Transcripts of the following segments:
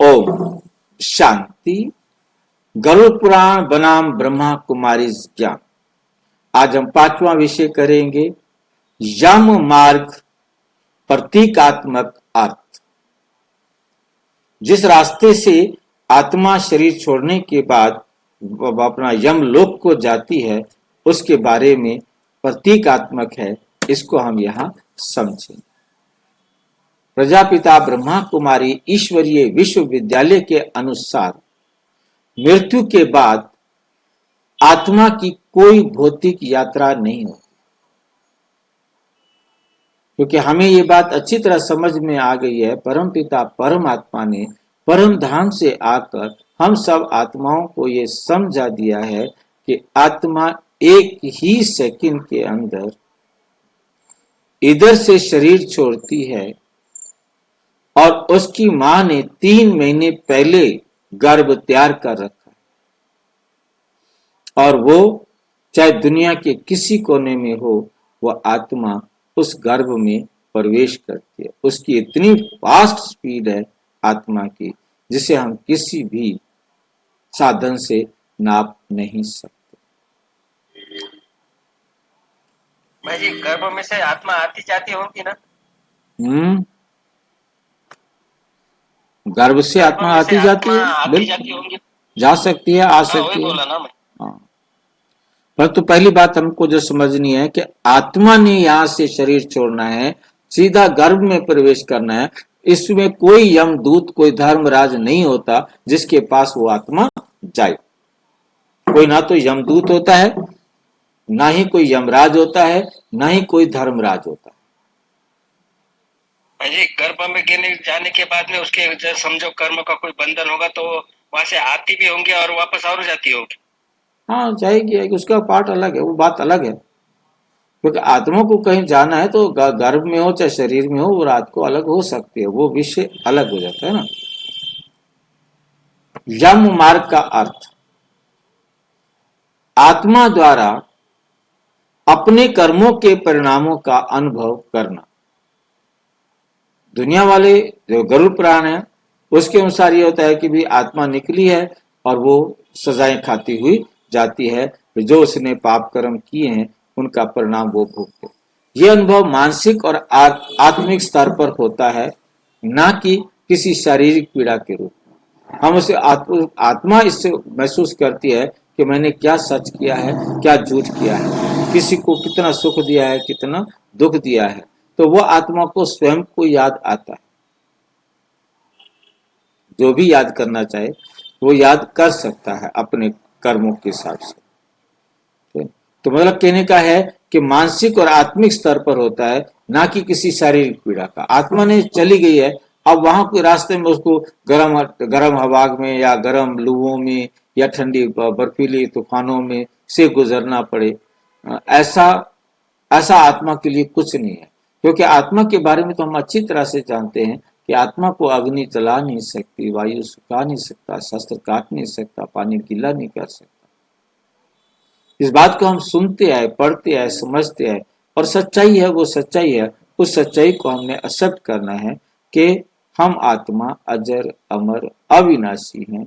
ओम शांति। गरुड़ पुराण बनाम ब्रह्मा कुमारी ज्ञान। आज हम 5वां विषय करेंगे, यम मार्ग प्रतीकात्मक अर्थ। जिस रास्ते से आत्मा शरीर छोड़ने के बाद अपना यम लोक को जाती है, उसके बारे में प्रतीकात्मक है, इसको हम यहाँ समझें। प्रजापिता ब्रह्मा कुमारी ईश्वरीय विश्वविद्यालय के अनुसार मृत्यु के बाद आत्मा की कोई भौतिक यात्रा नहीं होती, क्योंकि हमें ये बात अच्छी तरह समझ में आ गई है। परमपिता परमात्मा ने परम धाम से आकर हम सब आत्माओं को ये समझा दिया है कि आत्मा एक ही सेकंड के अंदर इधर से शरीर छोड़ती है और उसकी मां ने 3 महीने पहले गर्भ तैयार कर रखा है, और वो चाहे दुनिया के किसी कोने में हो, वह आत्मा उस गर्भ में प्रवेश करती है। उसकी इतनी फास्ट स्पीड है आत्मा की, जिसे हम किसी भी साधन से नाप नहीं सकते। मैं जी, गर्भ में से आत्मा आती जाती होगी ना? गर्भ से आत्मा आती जाती है, होंगी, जा सकती है, आ सकती है। बोला ना मैं। हाँ, परंतु पहली बात हमको जो समझनी है कि आत्मा ने यहाँ से शरीर छोड़ना है, सीधा गर्भ में प्रवेश करना है। इसमें कोई यमदूत, कोई धर्मराज नहीं होता जिसके पास वो आत्मा जाए। कोई ना तो यमदूत होता है, ना ही कोई यमराज होता है, ना ही कोई धर्मराज होता है। जी, गर्भ में जाने के बाद में उसके जब समझो कर्म का कोई बंधन होगा तो वहां से आती भी होंगी और वापस और जाती होगी। हाँ, जाएगी, उसका पार्ट अलग है, वो बात अलग है। क्योंकि आत्मा को कहीं जाना है तो गर्भ में हो चाहे शरीर में हो, वो रात को अलग हो सकती है, वो विषय अलग हो जाता है ना। यम मार्ग का अर्थ आत्मा द्वारा अपने कर्मों के परिणामों का अनुभव करना। दुनिया वाले जो गरुड़ पुराण है उसके अनुसार ये होता है कि भी आत्मा निकली है और वो सजाएं खाती हुई जाती है, जो उसने पाप कर्म किए हैं उनका परिणाम वो भोगते। ये अनुभव मानसिक और आत्मिक स्तर पर होता है, ना कि किसी शारीरिक पीड़ा के रूप में। हम उसे आत्मा इससे महसूस करती है कि मैंने क्या सच किया है, क्या झूठ किया है, किसी को कितना सुख दिया है, कितना दुख दिया है, तो वो आत्मा को स्वयं को याद आता है। जो भी याद करना चाहे वो याद कर सकता है अपने कर्मों के हिसाब से। तो मतलब कहने का है कि मानसिक और आत्मिक स्तर पर होता है, ना कि किसी शारीरिक पीड़ा का। आत्मा ने चली गई है, अब वहां कोई रास्ते में उसको गरम हवा में या गरम लूहों में या ठंडी बर्फीली तूफानों में से गुजरना पड़े, ऐसा आत्मा के लिए कुछ नहीं है। क्योंकि आत्मा के बारे में तो हम अच्छी तरह से जानते हैं कि आत्मा को अग्नि जला नहीं सकती, वायु सुखा नहीं सकता, शस्त्र काट नहीं सकता, पानी गीला नहीं कर सकता। इस बात को हम सुनते आए, पढ़ते आए, समझते आए, और सच्चाई है वो सच्चाई है। उस सच्चाई को हमने एक्सेप्ट करना है कि हम आत्मा अजर अमर अविनाशी हैं,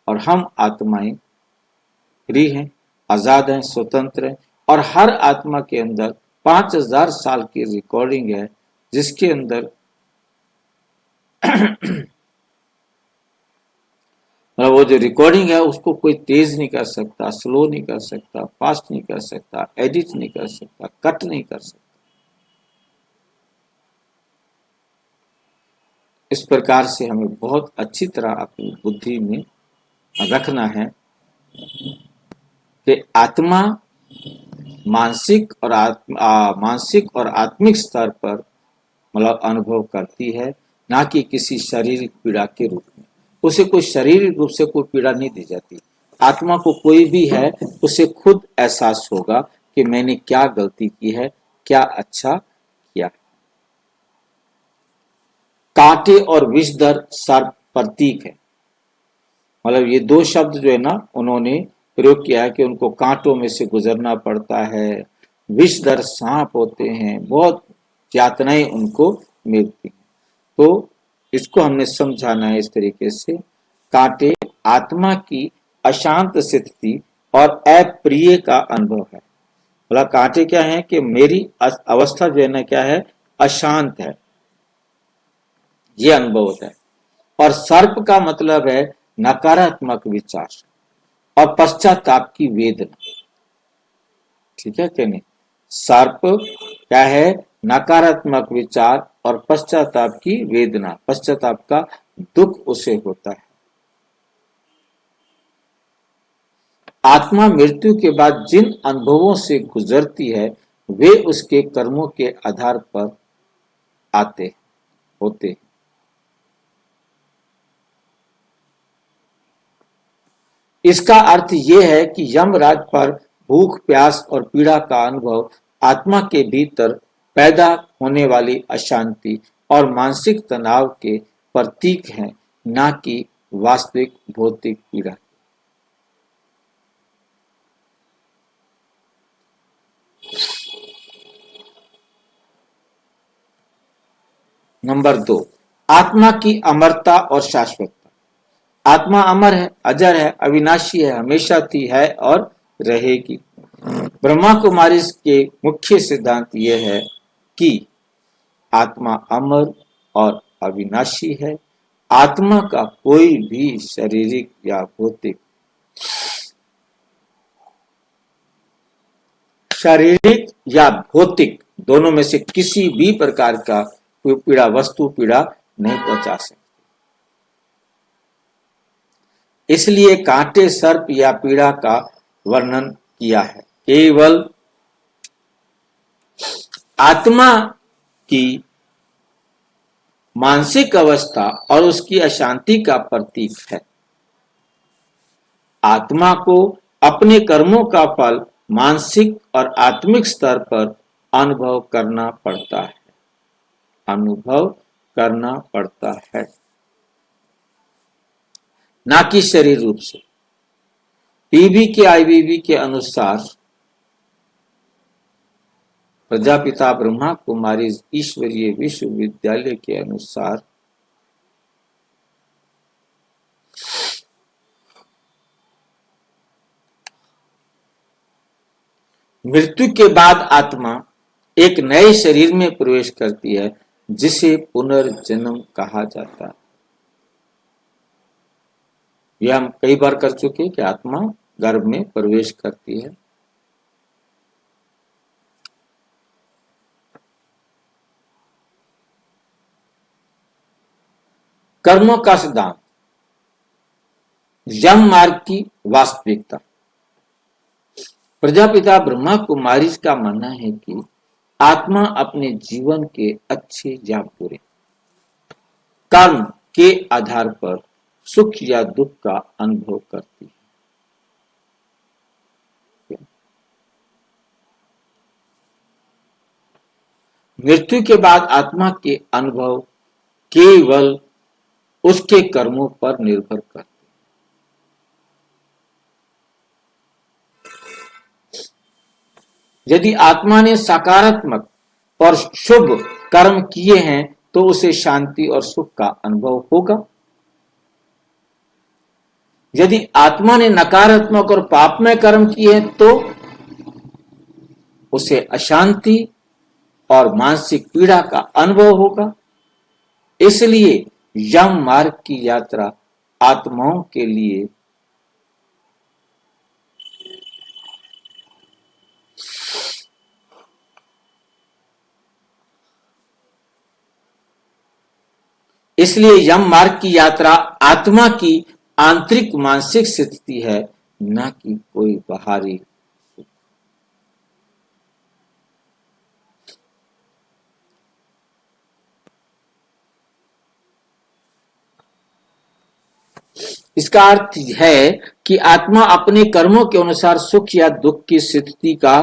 और हम आत्माएं फ्री हैं, आजाद हैं, स्वतंत्र हैं, और हर आत्मा के अंदर 5000 साल की रिकॉर्डिंग है, जिसके अंदर मतलब वो जो रिकॉर्डिंग है उसको कोई तेज नहीं कर सकता, स्लो नहीं कर सकता, फास्ट नहीं कर सकता, एडिट नहीं कर सकता, कट नहीं कर सकता। इस प्रकार से हमें बहुत अच्छी तरह अपनी बुद्धि में रखना है कि आत्मा मानसिक और आत्मिक स्तर पर मतलब अनुभव करती है, ना कि किसी शारीरिक पीड़ा के रूप में। उसे कोई शारीरिक रूप से कोई पीड़ा नहीं दी जाती। आत्मा को कोई भी है, उसे खुद एहसास होगा कि मैंने क्या गलती की है, क्या अच्छा किया। कांटे और विषधर सर्प प्रतीक है, मतलब ये 2 शब्द जो है ना उन्होंने प्रयोग किया है कि उनको कांटों में से गुजरना पड़ता है, विषधर सांप होते हैं, बहुत यातनाएं उनको मिलती हैं। तो इसको हमने समझाना है इस तरीके से। कांटे आत्मा की अशांत स्थिति और अप्रिय का अनुभव है। बोला कांटे क्या है कि मेरी अवस्था जो है ना क्या है, अशांत है, ये अनुभव होता है। और सर्प का मतलब है नकारात्मक विचार और पश्चाताप की वेदना। ठीक है कि नहीं? सर्प क्या है? नकारात्मक विचार और पश्चाताप की वेदना, पश्चाताप का दुख उसे होता है। आत्मा मृत्यु के बाद जिन अनुभवों से गुजरती है वे उसके कर्मों के आधार पर आते होते। इसका अर्थ ये है कि यमराज पर भूख, प्यास और पीड़ा का अनुभव आत्मा के भीतर पैदा होने वाली अशांति और मानसिक तनाव के प्रतीक हैं, न कि वास्तविक भौतिक पीड़ा। नंबर 2, आत्मा की अमरता और शाश्वतता। आत्मा अमर है, अजर है, अविनाशी है, हमेशा थी, है और रहेगी। ब्रह्मा कुमारी के मुख्य सिद्धांत यह है कि आत्मा अमर और अविनाशी है। आत्मा का कोई भी शारीरिक या भौतिक, शारीरिक या भौतिक दोनों में से किसी भी प्रकार का कोई पीड़ा, वस्तु पीड़ा नहीं पहुंचा सकती। इसलिए कांटे, सर्प या पीड़ा का वर्णन किया है केवल आत्मा की मानसिक अवस्था और उसकी अशांति का प्रतीक है। आत्मा को अपने कर्मों का फल मानसिक और आत्मिक स्तर पर अनुभव करना पड़ता है, अनुभव करना पड़ता है, ना कि शरीर रूप से। पीबी के आईबीबी के अनुसार प्रजापिता ब्रह्मा कुमारी ईश्वरीय विश्वविद्यालय के अनुसार मृत्यु के बाद आत्मा एक नए शरीर में प्रवेश करती है जिसे पुनर्जन्म कहा जाता है। यह हम कई बार कर चुके हैं कि आत्मा गर्भ में प्रवेश करती है। कर्मों का सिद्धांत, यम मार्ग की वास्तविकता। प्रजापिता ब्रह्मा कुमारी का मानना है कि आत्मा अपने जीवन के अच्छे या बुरे कर्म के आधार पर सुख या दुख का अनुभव करती है। मृत्यु के बाद आत्मा के अनुभव केवल उसके कर्मों पर निर्भर करते हैं। यदि आत्मा ने सकारात्मक और शुभ कर्म किए हैं तो उसे शांति और सुख का अनुभव होगा। यदि आत्मा ने नकारात्मक और पापमय कर्म किए हैं तो उसे अशांति और मानसिक पीड़ा का अनुभव होगा। इसलिए यम मार्ग की यात्रा आत्माओं के लिए आत्मा की आंतरिक मानसिक स्थिति है, न कि कोई बाहरी। इसका अर्थ है कि आत्मा अपने कर्मों के अनुसार सुख या दुख की स्थिति का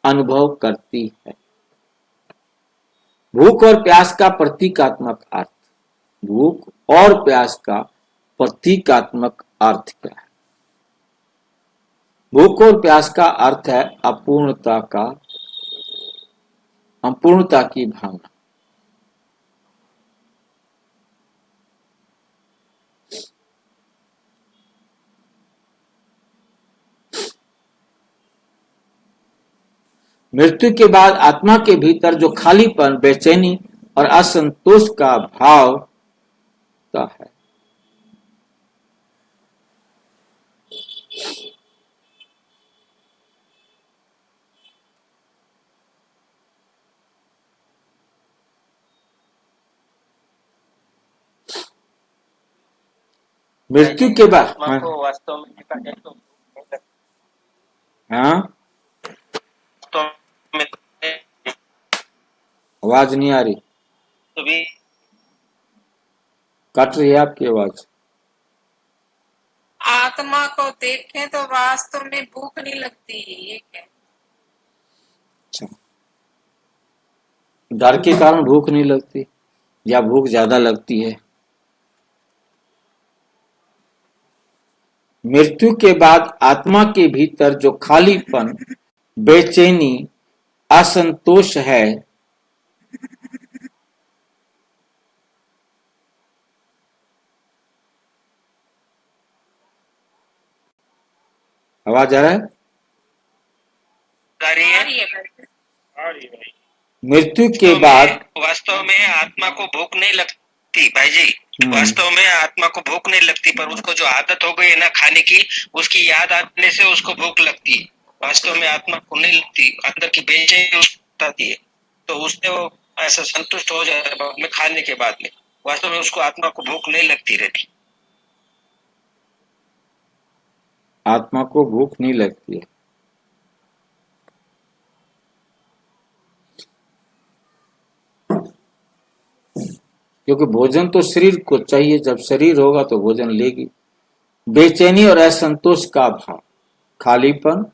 अनुभव करती है। भूख और प्यास का प्रतीकात्मक अर्थ, भूख और प्यास का प्रतीकात्मक अर्थ क्या है? भूख और प्यास का अर्थ है अपूर्णता की भावना। मृत्यु के बाद आत्मा के भीतर जो खालीपन, बेचैनी और असंतोष का भाव होता है। मृत्यु के बाद आत्मा को वास्तव में देखा जाए तो हाँ, वास्तव में आवाज नहीं आ रही, तो भी कट रही है आपकी आवाज। आत्मा को देखें तो वास्तव में भूख नहीं लगती, ये क्या? अच्छा, डर के कारण भूख नहीं लगती या भूख ज्यादा लगती है? मृत्यु के बाद आत्मा के भीतर जो खालीपन, बेचैनी, असंतोष है, आवाज आ रहा है? आ रही आ है। रही है भाई। मृत्यु के बाद वास्तव में आत्मा को भूख नहीं लगती भाई जी। वास्तव में आत्मा को भूख नहीं लगती, पर उसको जो आदत हो गई है ना खाने की, उसकी याद आने से उसको भूख लगती है। वास्तव में आत्मा को नहीं लगती, अंदर की बेचैनी उठाती है, तो उससे वो ऐसा संतुष्ट हो जाता है बाद में खाने के बाद में। वास्तव में उसको आत्मा को भूख नहीं लगती रहती। आत्मा को भूख नहीं लगती है। क्योंकि भोजन तो शरीर को चाहिए, जब शरीर होगा तो भोजन लेगी। बेचैनी और असंतोष का भाव, खालीपन,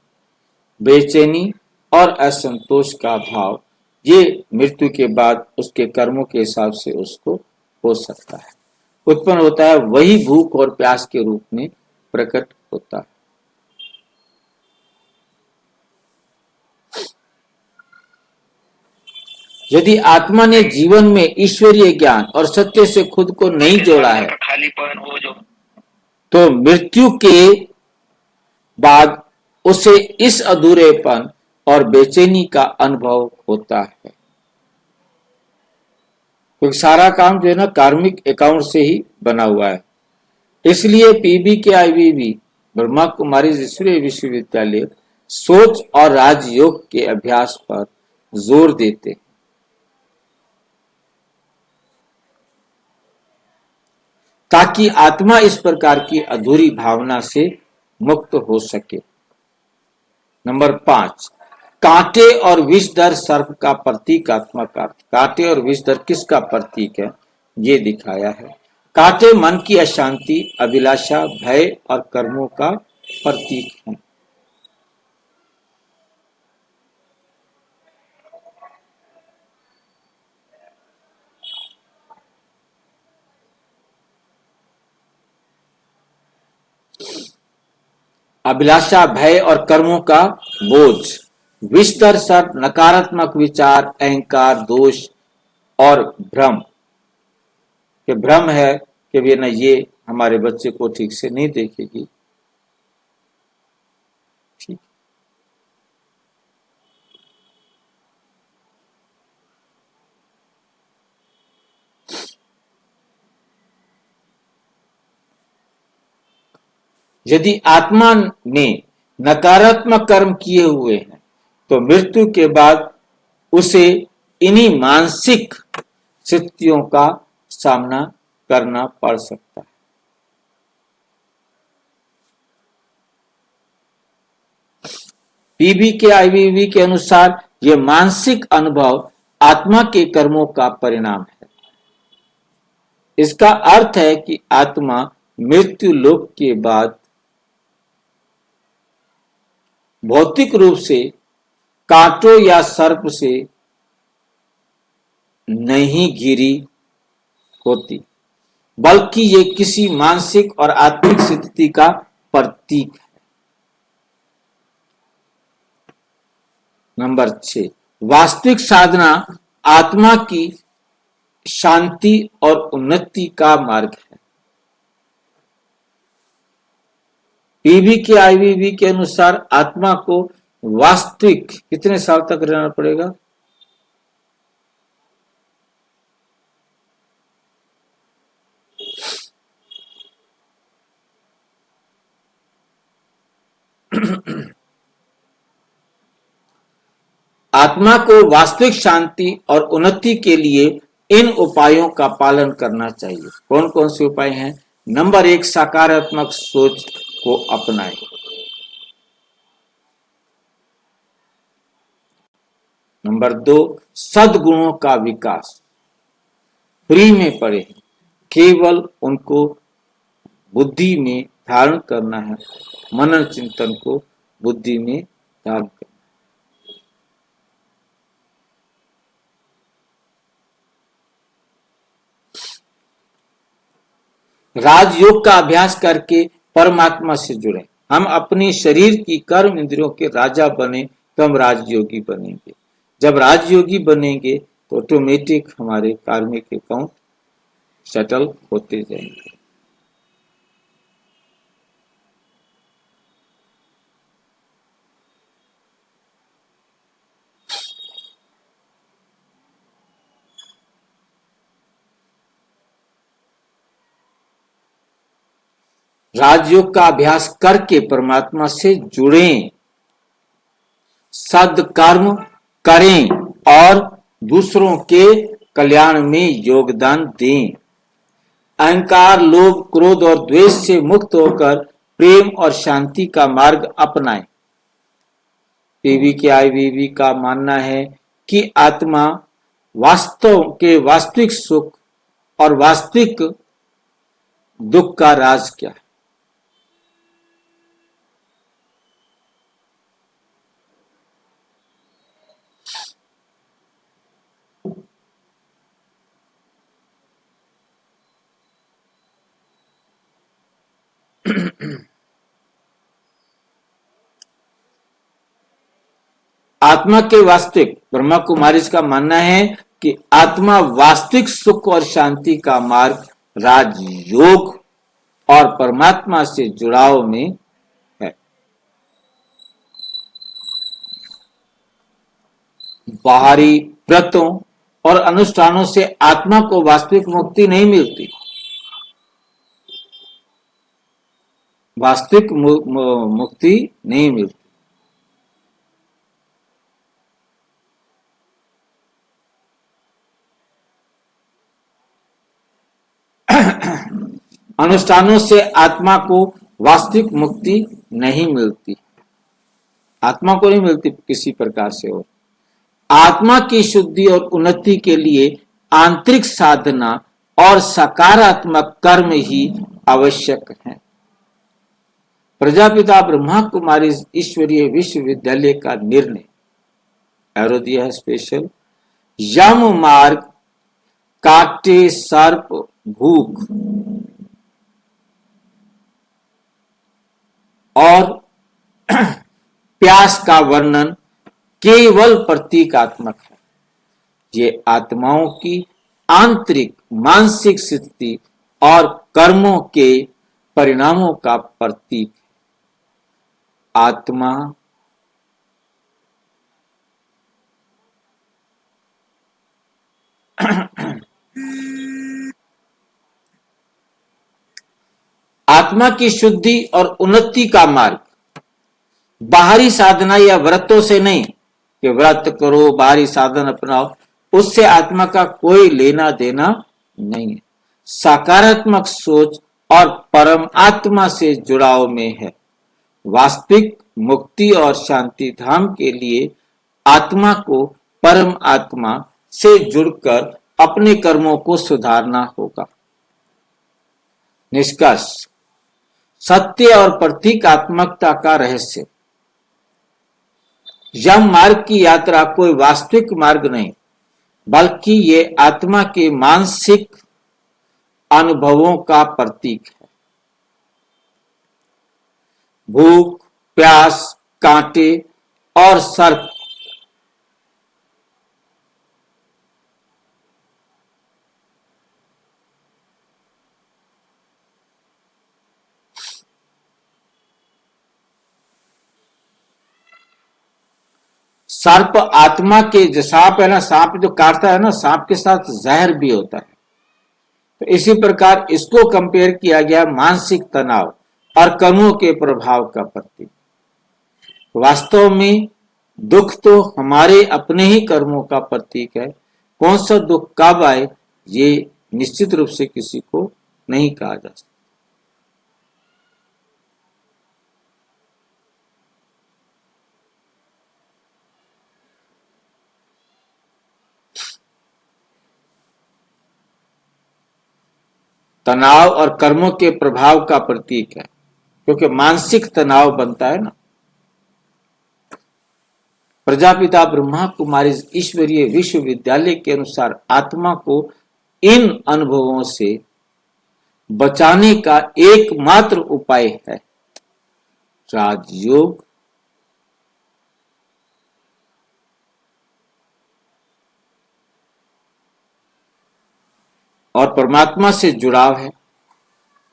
बेचैनी और असंतोष का भाव, ये मृत्यु के बाद उसके कर्मों के हिसाब से उसको हो सकता है, उत्पन्न होता है। वही भूख और प्यास के रूप में प्रकट होता है। यदि आत्मा ने जीवन में ईश्वरीय ज्ञान और सत्य से खुद को नहीं जोड़ा है, खालीपन वो जो तो मृत्यु के बाद उसे इस अधूरेपन और बेचैनी का अनुभव होता है। क्योंकि सारा काम जो है ना कार्मिक अकाउंट से ही बना हुआ है। इसलिए PBKIVV ब्रह्मा कुमारी ईश्वरीय विश्वविद्यालय सोच और राजयोग के अभ्यास पर जोर देते हैं, ताकि आत्मा इस प्रकार की अधूरी भावना से मुक्त हो सके। नंबर 5, कांटे और विषधर सर्प का प्रतीकात्मक अर्थ। कांटे और विषधर किसका प्रतीक है, ये दिखाया है। कांटे मन की अशांति, अभिलाषा, भय और कर्मों का प्रतीक है। अभिलाषा, भय और कर्मों का बोझ। विस्तर सर्प नकारात्मक विचार, अहंकार, दोष और भ्रम। कि भ्रम है कि वे न ये हमारे बच्चे को ठीक से नहीं देखेगी। ठीक, यदि आत्मा ने नकारात्मक कर्म किए हुए हैं तो मृत्यु के बाद उसे इन्हीं मानसिक स्थितियों का सामना करना पड़ सकता है। PBKIVV के अनुसार यह मानसिक अनुभव आत्मा के कर्मों का परिणाम है। इसका अर्थ है कि आत्मा मृत्यु लोक के बाद भौतिक रूप से कांटों या सर्प से नहीं घिरी होती, बल्कि ये किसी मानसिक और आत्मिक स्थिति का प्रतीक है। नंबर 6, वास्तविक साधना आत्मा की शांति और उन्नति का मार्ग है। PBKIVV के अनुसार आत्मा को वास्तविक कितने साल तक रहना पड़ेगा? आत्मा को वास्तविक शांति और उन्नति के लिए इन उपायों का पालन करना चाहिए। कौन कौन से उपाय हैं? नंबर 1, सकारात्मक सोच को अपनाएं। नंबर 2, सद्गुणों का विकास। फ्री में पढ़े, केवल उनको बुद्धि में धारण करना है, मनन चिंतन को बुद्धि में धारण करना। राजयोग का अभ्यास करके परमात्मा से जुड़े। हम अपनी शरीर की कर्म इंद्रियों के राजा बने तो हम राजयोगी बनेंगे। जब राजयोगी बनेंगे तो ऑटोमेटिक हमारे कार्मिक अकाउंट सेटल होते जाएंगे। राजयोग का अभ्यास करके परमात्मा से जुड़ें, सद्कर्म करें और दूसरों के कल्याण में योगदान दें। अहंकार, लोभ, क्रोध और द्वेष से मुक्त होकर प्रेम और शांति का मार्ग अपनाएं। PVKIVV का मानना है कि आत्मा वास्तव के वास्तविक सुख और वास्तविक दुख का राज क्या है? आत्मा के वास्तविक, ब्रह्मा कुमारी का मानना है कि आत्मा वास्तविक सुख और शांति का मार्ग राजयोग और परमात्मा से जुड़ाव में है। बाहरी व्रतों और अनुष्ठानों से आत्मा को वास्तविक मुक्ति नहीं मिलती। वास्तविक मुक्ति नहीं मिलती। अनुष्ठानों से आत्मा को वास्तविक मुक्ति नहीं मिलती। आत्मा को नहीं मिलती किसी प्रकार से। और आत्मा की शुद्धि और उन्नति के लिए आंतरिक साधना और सकारात्मक कर्म ही आवश्यक है। प्रजापिता ब्रह्मा कुमारी ईश्वरीय विश्वविद्यालय का निर्णय एरो दिया है स्पेशल, यम मार्ग, काटे, सर्प, भूख और प्यास का वर्णन केवल प्रतीकात्मक है। ये आत्माओं की आंतरिक मानसिक स्थिति और कर्मों के परिणामों का प्रतीक है। आत्मा आत्मा की शुद्धि और उन्नति का मार्ग बाहरी साधना या व्रतों से नहीं कि व्रत करो, बाहरी साधन अपनाओ, उससे आत्मा का कोई लेना देना नहीं है। सकारात्मक सोच और परम आत्मा से जुड़ाव में है। वास्तविक मुक्ति और शांति धाम के लिए आत्मा को परम आत्मा से जुड़कर अपने कर्मों को सुधारना होगा। निष्कर्ष, सत्य और प्रतीकात्मकता का रहस्य। यम मार्ग की यात्रा कोई वास्तविक मार्ग नहीं, बल्कि ये आत्मा के मानसिक अनुभवों का प्रतीक है। भूख, प्यास, कांटे और सर्प सर्प आत्मा के, जो सांप है ना, सांप जो काटता है ना, सांप के साथ जहर भी होता है। तो इसी प्रकार इसको कंपेयर किया गया मानसिक तनाव और कर्मों के प्रभाव का प्रतीक। वास्तव में दुख तो हमारे अपने ही कर्मों का प्रतीक है। कौन सा दुख कब आए ये निश्चित रूप से किसी को नहीं कहा जा सकता। तनाव और कर्मों के प्रभाव का प्रतीक है, क्योंकि मानसिक तनाव बनता है ना। प्रजापिता ब्रह्मा कुमारी ईश्वरीय विश्वविद्यालय के अनुसार आत्मा को इन अनुभवों से बचाने का एकमात्र उपाय है राजयोग। और परमात्मा से जुड़ाव है।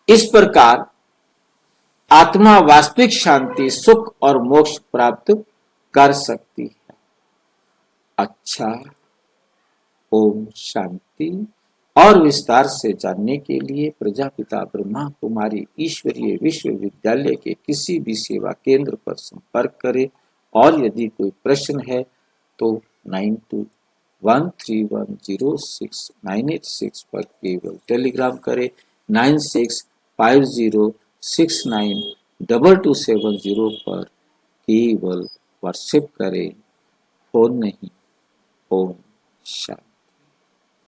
इस प्रकार आत्मा वास्तविक शांति, सुख और मोक्ष प्राप्त कर सकती है। अच्छा, ओम शांति। और विस्तार से जानने के लिए प्रजापिता ब्रह्मा कुमारी ईश्वरीय विश्वविद्यालय के किसी भी सेवा केंद्र पर संपर्क करें। और यदि कोई प्रश्न है तो 9213106986 पर केवल टेलीग्राम करें। 9650692270 पर केवल व्हाट्सएप करें, फोन नहीं। ओम शांति।